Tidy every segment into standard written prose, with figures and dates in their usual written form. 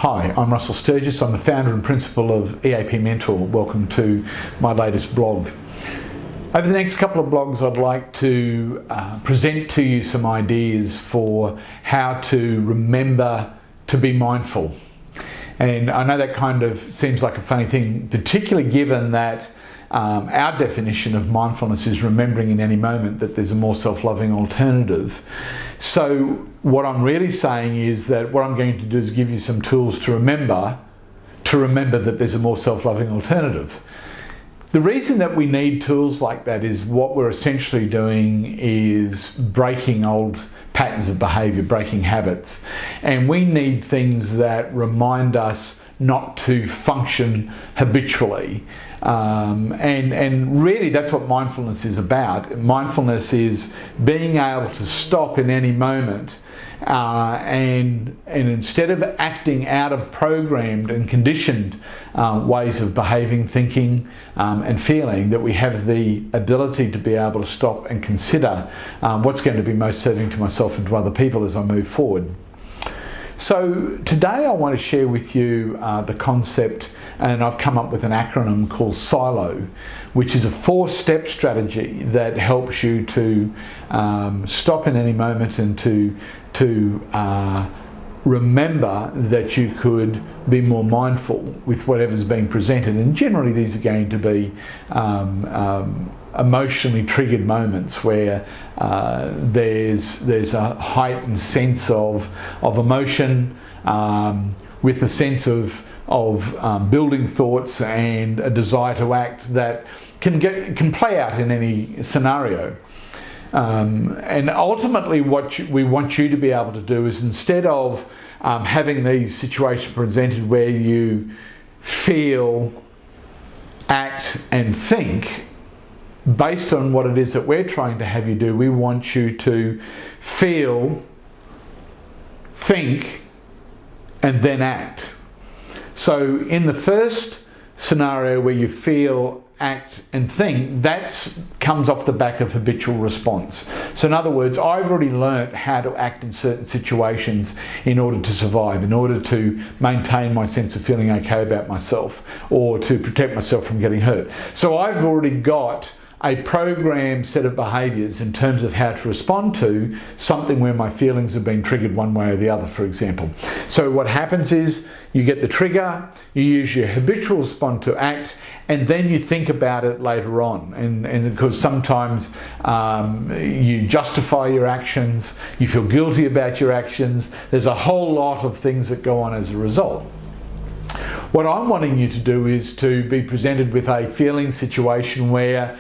Hi, I'm Russell Sturgis. I'm the founder and principal of EAP Mentor. Welcome to my latest blog. Over the next couple of blogs, I'd like to present to you some ideas for how to remember to be mindful. And I know that kind of seems like a funny thing, particularly given that our definition of mindfulness is remembering in any moment that there's a more self-loving alternative. So what I'm really saying is that what I'm going to do is give you some tools to remember that there's a more self-loving alternative. The reason that we need tools like that is what we're essentially doing is breaking old patterns of behaviour, breaking habits. And we need things that remind us not to function habitually. And really that's what mindfulness is about. Mindfulness is being able to stop in any moment and instead of acting out of programmed and conditioned ways of behaving, thinking and feeling, that we have the ability to be able to stop and consider what's going to be most serving to myself and to other people as I move forward. So today I want to share with you the concept, and I've come up with an acronym called SILO, which is a 4-step strategy that helps you to stop in any moment and to remember that you could be more mindful with whatever's being presented. And generally these are going to be emotionally triggered moments where there's a heightened sense of emotion with a sense of building thoughts and a desire to act that can play out in any scenario. And ultimately what we want you to be able to do is, instead of having these situations presented where you feel, act and think based on what it is that we're trying to have you do, we want you to feel, think and then act. So in the first scenario where you feel, act and think, that comes off the back of habitual response. So in other words, I've already learnt how to act in certain situations in order to survive, in order to maintain my sense of feeling okay about myself or to protect myself from getting hurt. So I've already got a programmed set of behaviours in terms of how to respond to something where my feelings have been triggered one way or the other, for example. So what happens is you get the trigger, you use your habitual response to act, and then you think about it later on. And because sometimes you justify your actions, you feel guilty about your actions, there's a whole lot of things that go on as a result. What I'm wanting you to do is to be presented with a feeling situation where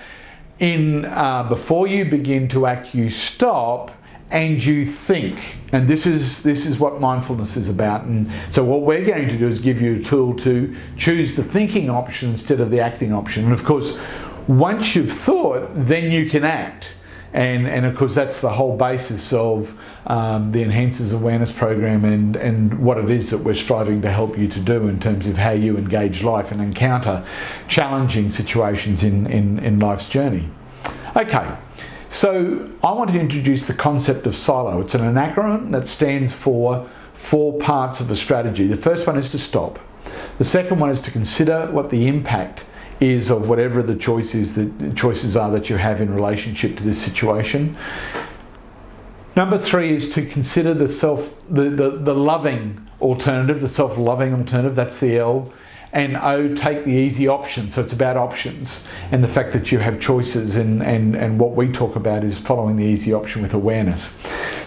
before you begin to act, you stop and you think. And this is what mindfulness is about. And so what we're going to do is give you a tool to choose the thinking option instead of the acting option. And of course, once you've thought, then you can act. And of course, that's the whole basis of the Enhances Awareness program and what it is that we're striving to help you to do in terms of how you engage life and encounter challenging situations in life's journey. Okay, so I want to introduce the concept of SILO. It's an acronym that stands for 4 parts of a strategy. The first one is to stop. The second one is to consider what the impact is of whatever the choices are that you have in relationship to this situation. Number 3 is to consider the loving alternative, the self-loving alternative, that's the L. And O, take the easy option. So it's about options and the fact that you have choices, and what we talk about is following the easy option with awareness.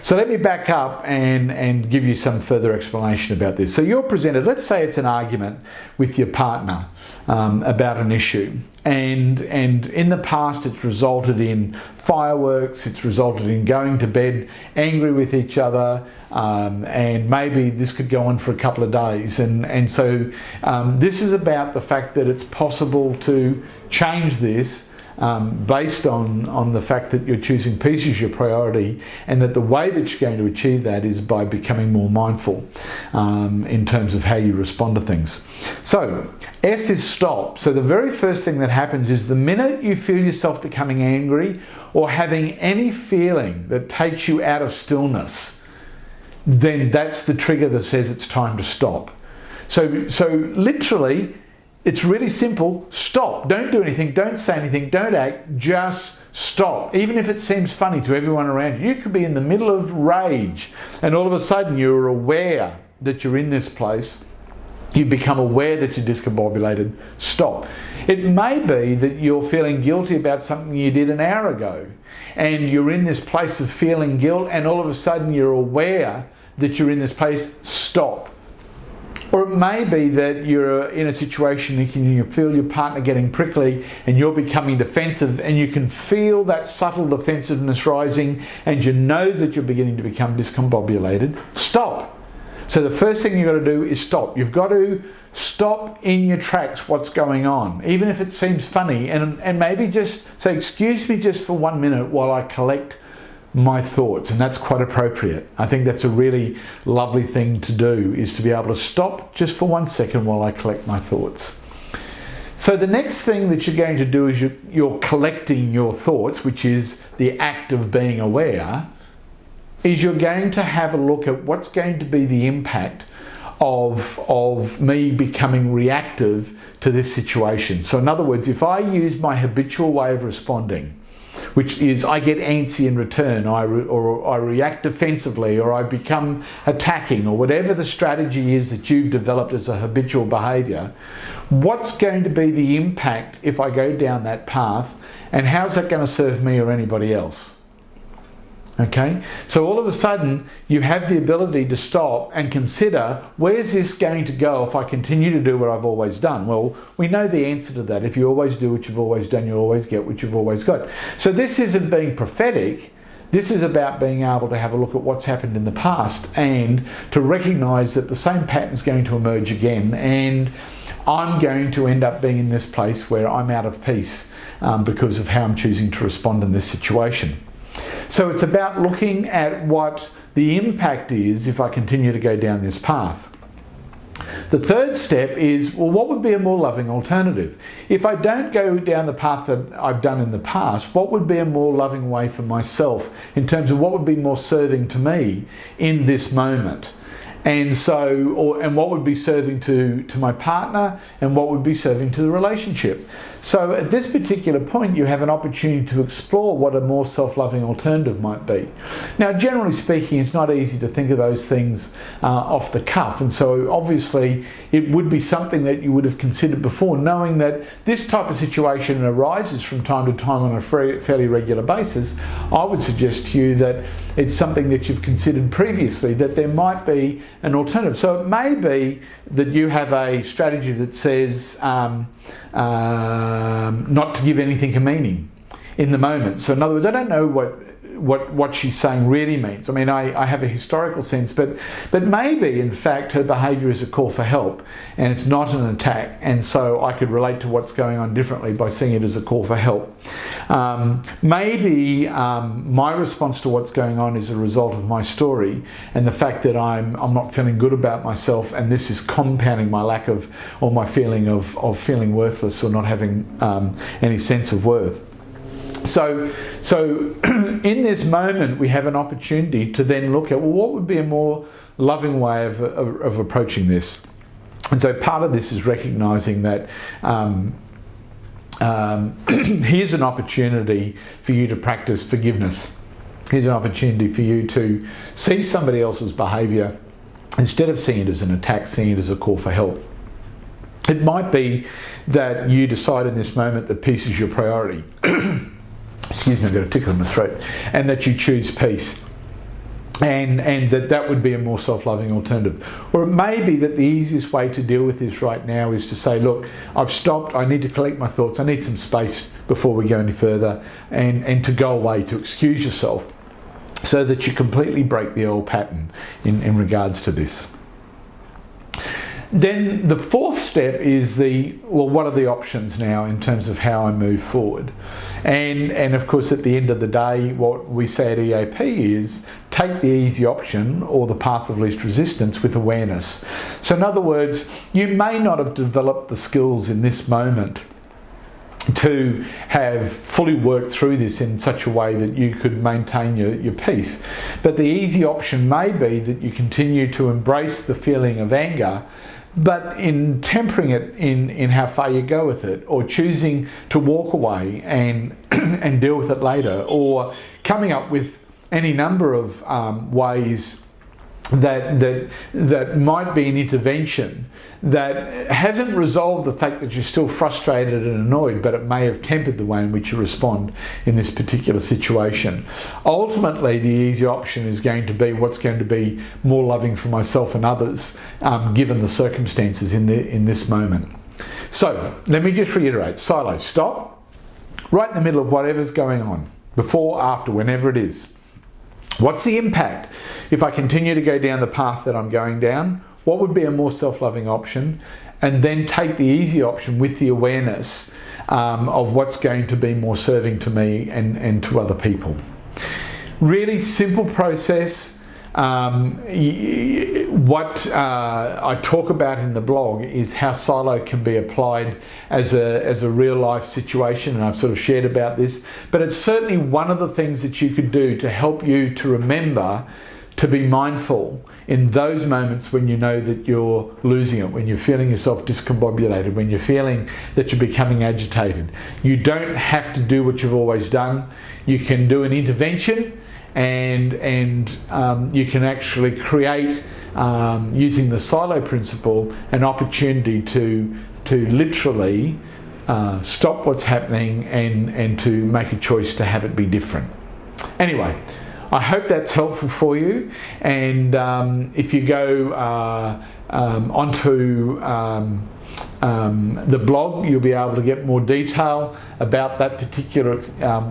So let me back up and give you some further explanation about this. So you're presented, let's say it's an argument with your partner about an issue, and in the past it's resulted in fireworks, it's resulted in going to bed angry with each other, and maybe this could go on for a couple of days, and so this is about the fact that it's possible to change this based on the fact that you're choosing peace as your priority, and that the way that you're going to achieve that is by becoming more mindful in terms of how you respond to things. So S is stop. So the very first thing that happens is the minute you feel yourself becoming angry or having any feeling that takes you out of stillness, then that's the trigger that says it's time to stop. So literally, it's really simple. Stop. Don't do anything. Don't say anything. Don't act. Just stop. Even if it seems funny to everyone around you. You could be in the middle of rage and all of a sudden you're aware that you're in this place. You become aware that you're discombobulated. Stop. It may be that you're feeling guilty about something you did an hour ago and you're in this place of feeling guilt and all of a sudden you're aware that you're in this place. Stop. Or it may be that you're in a situation and you feel your partner getting prickly and you're becoming defensive and you can feel that subtle defensiveness rising and you know that you're beginning to become discombobulated. Stop. So the first thing you've got to do is stop. You've got to stop in your tracks what's going on, even if it seems funny, and maybe just say, excuse me just for 1 minute while I collect my thoughts. And that's quite appropriate. I think that's a really lovely thing to do, is to be able to stop just for 1 second while I collect my thoughts. So the next thing that you're going to do is you're collecting your thoughts, which is the act of being aware, is you're going to have a look at what's going to be the impact of me becoming reactive to this situation. So in other words, if I use my habitual way of responding, which is I get antsy in return, or I react defensively, or I become attacking, or whatever the strategy is that you've developed as a habitual behaviour, what's going to be the impact if I go down that path, and how's that going to serve me or anybody else? Okay, so all of a sudden you have the ability to stop and consider, where's this going to go if I continue to do what I've always done? Well, we know the answer to that. If you always do what you've always done, you always get what you've always got. So this isn't being prophetic. This is about being able to have a look at what's happened in the past and to recognise that the same pattern's going to emerge again, and I'm going to end up being in this place where I'm out of peace because of how I'm choosing to respond in this situation. So it's about looking at what the impact is if I continue to go down this path. The third step is, well, what would be a more loving alternative? If I don't go down the path that I've done in the past, what would be a more loving way for myself in terms of what would be more serving to me in this moment? And so, and what would be serving to my partner, and what would be serving to the relationship. So at this particular point, you have an opportunity to explore what a more self-loving alternative might be. Now, generally speaking, it's not easy to think of those things off the cuff. And so obviously it would be something that you would have considered before, knowing that this type of situation arises from time to time on a fairly regular basis. I would suggest to you that it's something that you've considered previously, that there might be an alternative. So it may be that you have a strategy that says not to give anything a meaning in the moment. So in other words, I don't know what she's saying really means. I mean, I have a historical sense, but maybe in fact her behaviour is a call for help and it's not an attack, and so I could relate to what's going on differently by seeing it as a call for help. Maybe my response to what's going on is a result of my story and the fact that I'm not feeling good about myself, and this is compounding my lack of, or my feeling of feeling worthless or not having any sense of worth. So in this moment, we have an opportunity to then look at, well, what would be a more loving way of approaching this? And so part of this is recognising that here's an opportunity for you to practice forgiveness. Here's an opportunity for you to see somebody else's behaviour, instead of seeing it as an attack, seeing it as a call for help. It might be that you decide in this moment that peace is your priority. Excuse me, I've got a tickle in my throat. And that you choose peace. And that would be a more self-loving alternative. Or it may be that the easiest way to deal with this right now is to say, look, I've stopped, I need to collect my thoughts, I need some space before we go any further, and to go away, to excuse yourself, so that you completely break the old pattern in regards to this. Then the fourth step is what are the options now in terms of how I move forward? And of course, at the end of the day, what we say at EAP is take the easy option or the path of least resistance with awareness. So in other words, you may not have developed the skills in this moment to have fully worked through this in such a way that you could maintain your peace. But the easy option may be that you continue to embrace the feeling of anger, but in tempering it in how far you go with it, or choosing to walk away and and deal with it later, or coming up with any number of ways that might be an intervention that hasn't resolved the fact that you're still frustrated and annoyed, but it may have tempered the way in which you respond in this particular situation. Ultimately, the easy option is going to be what's going to be more loving for myself and others, given the circumstances in this moment. So let me just reiterate: silo, stop, right in the middle of whatever's going on, before, after, whenever it is. What's the impact if I continue to go down the path that I'm going down? What would be a more self-loving option? And then take the easy option with the awareness of what's going to be more serving to me and to other people. Really simple process. What I talk about in the blog is how silo can be applied as a real life situation, and I've sort of shared about this, but it's certainly one of the things that you could do to help you to remember to be mindful in those moments when you know that you're losing it, when you're feeling yourself discombobulated, when you're feeling that you're becoming agitated. You don't have to do what you've always done. You can do an intervention, and you can actually create, using the silo principle, an opportunity to literally stop what's happening and to make a choice to have it be different. Anyway, I hope that's helpful for you, and if you go onto the blog, you'll be able to get more detail about that particular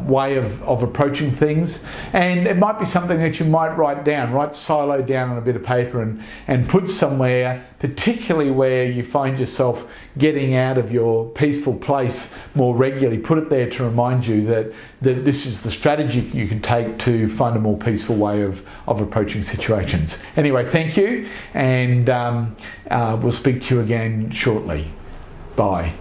way of approaching things, and it might be something that you might write silo down on a bit of paper and put somewhere, particularly where you find yourself getting out of your peaceful place more regularly. Put it there to remind you that this is the strategy you can take to find a more peaceful way of approaching situations. Anyway, thank you, and we'll speak to you again shortly. Bye.